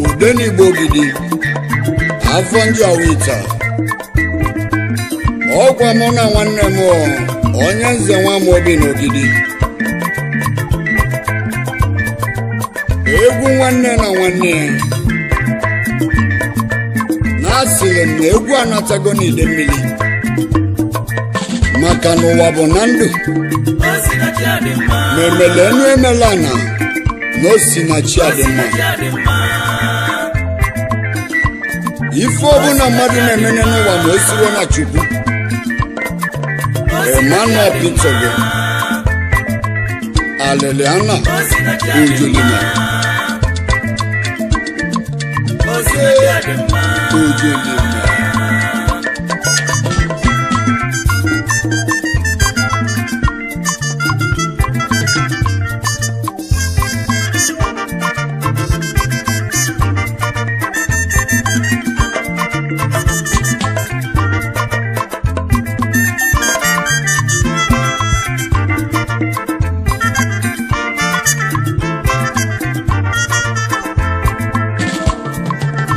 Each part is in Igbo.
Udeni Bogidi Afonji Awita Okwa mona nwanne m onye nze nwa m obi n'Ogidi egwu nwanne na nwanne na-asịrị m na egwu anatago n'ide mmiri maka n'ụwa bụ na ndụ ma emele enu emela na osinachi adị mma ife ọbụla mmadụ na-emene n'ụwa ma o siwe na Chukwu Emmanuel Pitogo Aleliana Ujulima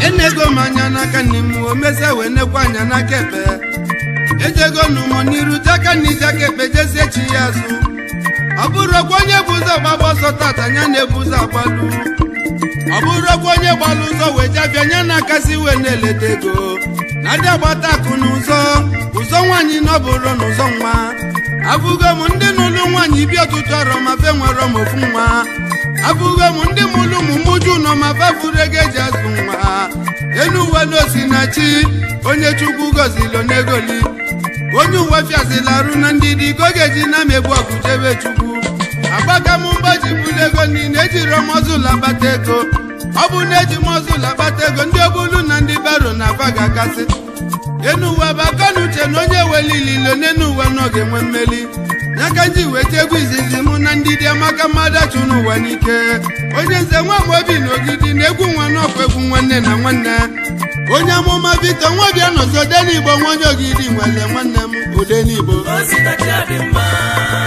Enego manyana kanimu omeze wenekwa anyana kepe ejego numo niru jaka ni jakepe jese chiyazu aburo kwenye buza baba sotata nyane buza balu aburo kwenye balu zo wejafya nyana kasi weneletego nadia bata kunuzo uzo nwanyi noburo nuzo nwa avugo mundi nulu nwanyi bi otutoro mafe nwero mofu nwa avugo mundi mulu mumuju no mafe furege jazu nwa enu wano sinachi onye Chukwu gozilo negoli onye uwe fiazila arụ na ndidi gogeji na mebu ọkụjebe Chukwu agbaka mụmbaji bulego niile ejiro mozula bata ego ọ bụ na eji mozula bata ego ndị obulu na ndị baro na afaga kasị enu uwe bakonuche na onye welililo n'enu uwe n'oge nwe mmeli nyaka nji weta egwu izizi mụ na ndidi amaka mmadụ achụ n'ụwa n'ike onye nze nwa m obi n'Ogidi na egwu nwa n'ọkwa egwu nwanne na nwanne onye amụma Victor Nwabia nọzi Odenigbo nwanye Ogidi nwere nwanne m Odenigbo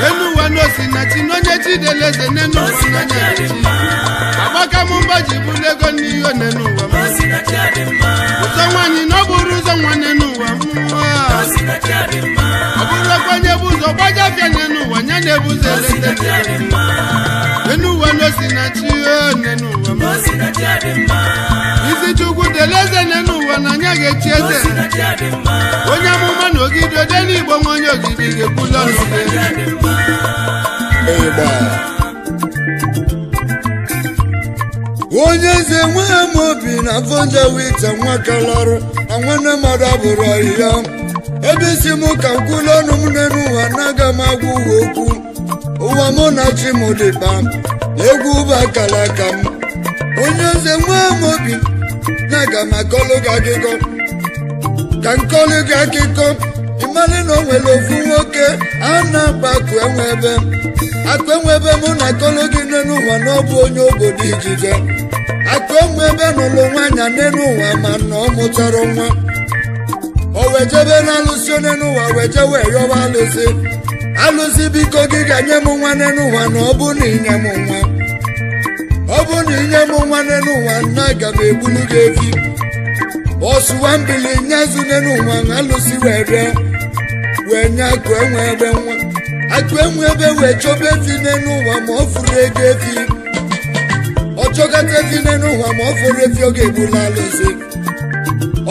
enu ụwa n'osinachi n'onye Chideleze n'enu ụwa n'anya echi agbaka mụmbaji bulego n'ihe n'enu ụwa m ụzọ nwaanyị na ọ bụrụ ụzọ nwanne n'ụwa mmụọ ọ bụrụ okwenye bụ ụzọ gbajafịa n'enu ụwa nya na-ebuzo elete enu ụwa n'osinachi n'enu ụwa m isi Chukwu deleze n'enu ụwa na anya ga-echi eze onye amụma na Ogidi Odenigbo nwanye Ogidi ga-ekwula onye nze nwa m obi na Afonji Awita nwakalarụ na nwanne mmadụ abụrụ ahịhịa ebe isi m ka m kwụla ọnụ m n'elu ụwa na-aga m agwa ụwa okwu ụwa mụ na chi m dịba egwu ụba akala aka m onye nze nwa m obi na-aga m akọlụ gị akụkọ ka nkọlụ gị akụkọ ịmalị na o nwere ofu nwoke a na-akpa akụ enwebe mụ na akọlụ gị n'elu ụwa na ọ bụ onye obodo Ijije akụ enwebe n'ụlọ nwaanyị n'elu ụwa ma na ọ mụtara nwa o wejebe na alụsị onye n'ụwa weje wee yọba alụsị biko gị ga-nye m nwa n'elu ụwa na ọ bụ na inye m nwa ọ bụ na inye m nwa n'elu ụwa na aga m egbulu gị efi ọsụwa mbili nyezu n'elu ụwa alụsị wee bịa wee nye akụ enwebe nwa akụ enwebe wee chọba efi n'elu ụwa ma ọ fụrụ ego efi ọ chọgata efi n'elu ụwa ma ọ fụrụ efi ọ ga-egbula alụsị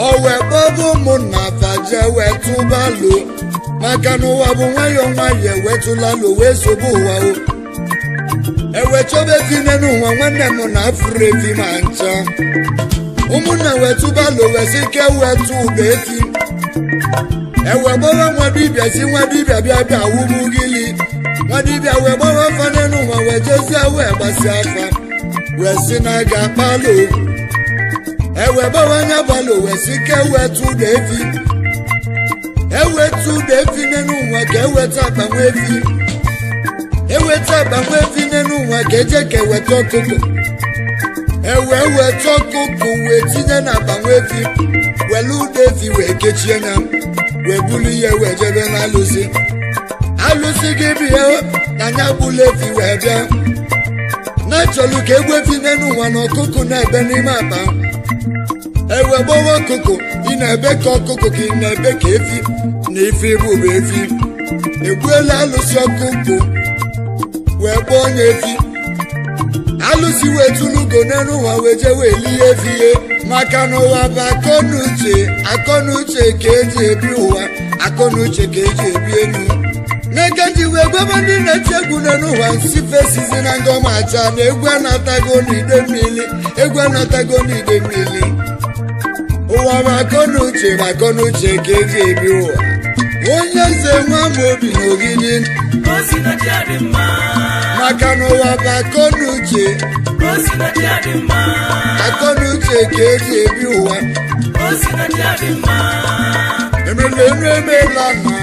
o wee kpọba ụmụnna faje wee tụba lo maka na ụwa bụ nwayọọ nwayọọ ewetụla lo wee sobe ụwa o ewe chọba efi n'elu ụwa nwanne m na afụrụ efi ma ncha ụmụnna wee tụba lo wee si ke wee tụ ụda efi ewe gbawa nwa dibịa si nwa dibịa bịa bịa wụgbu gili nwa dibịa wee gbawa afa n'elu ụwa wee jezie wee gbasi afa wee si na aga akpalo ewe bawanya balo wee si ke wetu ụda efi ewetu ụda efi n'elu ụwa ka eweta agbanwe efi n'elu ụwa ka eje ka eweta ọkụkọ weta ọkụkọ wee tinye na agbanwe efi welu ụda efi wee kechie ya wee bulu ihe wee jebe na alụsị gị bịa na anya bulu efi wee bịa na-achọlụ ka egwefi n'ụwa na ọkụkụ na-ebe n'ime akpa ewe gbawa ọkụkụ ị na-ebe ka ọkụkụ ka ị na-ebe ka efi na ife bụ efi egbuela alụsị ọkụkụ wee gbaa onye efi alụsị wee tụlugo n'ụwa wee jee wee lie efi ihe maka na ụwa bụ akọnuche ka eji ebi ụwa akọnuche ka eji ebi elu n'eke ji wee gwaba ndị na-eti egwu n'ụwa nsi fesizi na ngọma acha na egwu anatago n'ide mmiri ụwa bụ akọnuche ka eji ebi ụwa onye nze nwa m obi n'ogidi maka na ụwa bụ akọnuche ka eji ebi ụwa emela na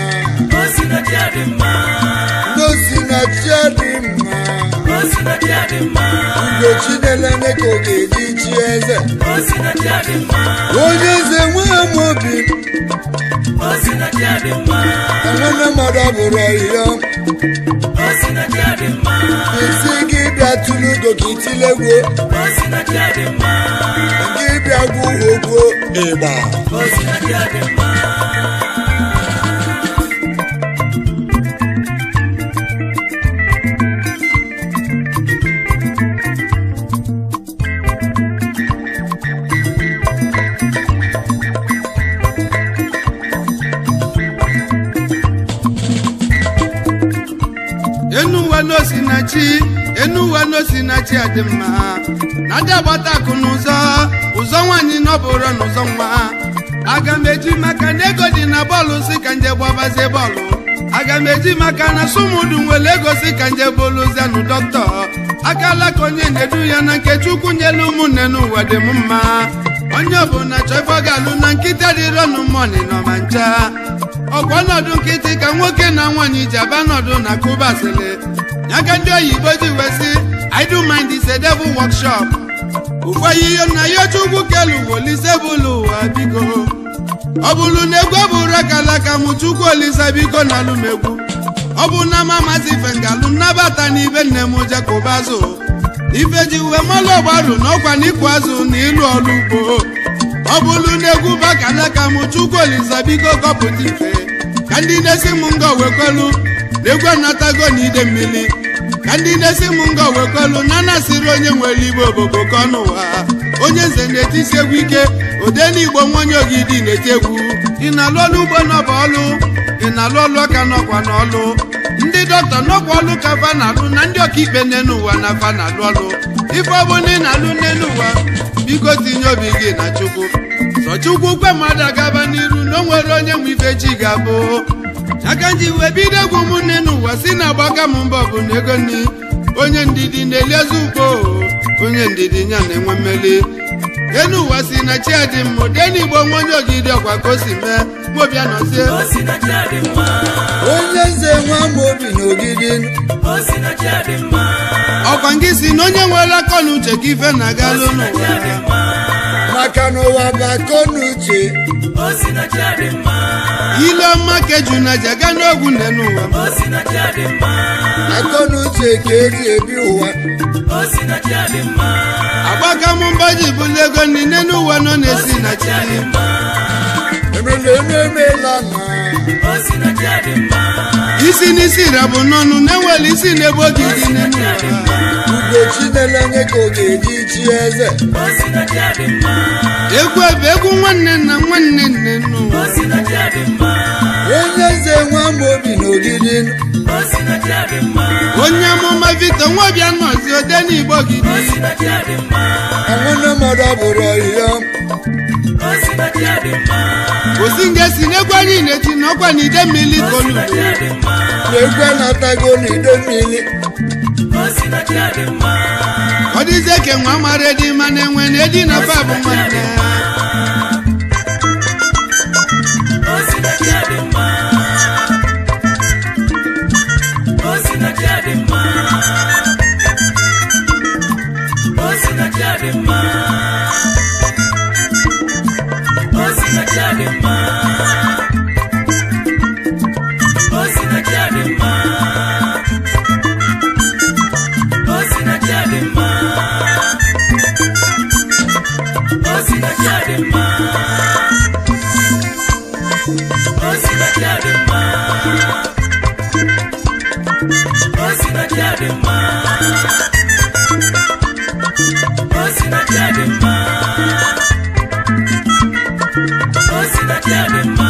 ngosi na chi adị mma ugochi na-elene ka ọ ga-eji chi eze onye eze nwa m obi nwanne mmadụ abụrụ ọhịa isi gị bịa tụlugo ka itilegwo gị bịa gwa ogwo ịgba enuwa n'osinachi adị mma na ndị agbata akụ ụzọ nwaanyị nọbụrụ n'ụzọ nwa aga m eji maka na ego dị na bọọlụ si ka nje gbabazie bọọlụ aga m eji maka na sumudu nwere ego si ka nje boluzianụ dọkịta akala ka onye na-edu ya na nke Chukwu nyelu ụmụnne n'ụwa dị m mma onye ọbụla chọ ife ọ ga-alụ na nkịta dịrọ n'ụmọnị nọ ma ncha ọkwa ọnọdụ nkịtị ka nwoke na nwaanyị ji aba nọdụ na kubasịlị yaga ndị oyibo ji wesi I do mind is a devil workshop ụfọyiyo na ya Chukwu kelu olise bụlụ ụwa biko ọ bụrụ na egwu bụrụ akalaka m Chukwu olise biko na alụmegwu ọ bụ na mamazi fengalụ nnabata n'ibe nne m jekụbazụ ife ji uwe mmalụ ọgbarụ na ọkwa n'ịkụ azụ na ịlụ ọrụ ugbo ọ bụrụ na egwu bakalaka m Chukwu olise biko kọpụta ife ka ndị na-esi m ngọ wekwelu egwu anatago n'ide mmiri ka ndị na-esi m ngọ wekwelu na nasịrị onye nwere igbo obobo ka ọnụwa onye nze na-etisi egwu ike odenigbo nwanye ogidi na-eti egwu ị na-alụ ọlụ ugbo n'ọba ọlụ ị na-alụ ọlụ ọka nọkwa n'ọlụ ndị dọkịta nọkwa ọlụ ka fa na-alụ na ndị ọkaikpe n'enu ụwa na fa na-alụ ọlụ ife ọ bụ na ị na-alụ n'enu ụwa biko tinye obi gị na Chukwu sọ Chukwu kwe mmadụ agaba n'iru na o nwere onye nwe ife chi ga-abụ aka nji wee bido egwu ụmụnne n'ụwa si na agbaka m mbọ bụ na ego nni onye ndidi na-eliezi ugbo onye ndidi nya na-enwe mmeli enu ụwa si na chi adị mma odenigbo nwa onye ogidi ọkwa ka o si mee mobịa nọzie onye nze nwa m obi n'ogidi ọkwa ngị si na onye nwere akọnuche ka ife na-agalụ n'ụwa maka na ụwa bụ akọnuche ile ọma keju na jaga n'ogwu nne n'ụwa akọnuche ka eji ebi ụwa agbaka m mbọ ji bụlụ ego niile n'ụwa nọ na-esi na chi emela na isi n'isi rabụ n'ọnụ na-enwere isi n'ebe ogidi n'ụwa ugochi na-elenye ka ọ ga-eji chi eze egwu ebe egwu nwanne nna nwanne nne n'ụwa onye nze nwa m obi n'ogidi onye amụma Victor Nwabia nọzi odenigbo gidi nwanne mmadụ abụrụ ọhịa osi ngesi n'egwu anyị na-eti n'ọkwa n'ide mmiri kolu na-egwu anatago n'ide mmiri ọ dịzie ke nwa mara edi ma na-enwe na edi na fa bụ nwanne Osina diadema Osina diadema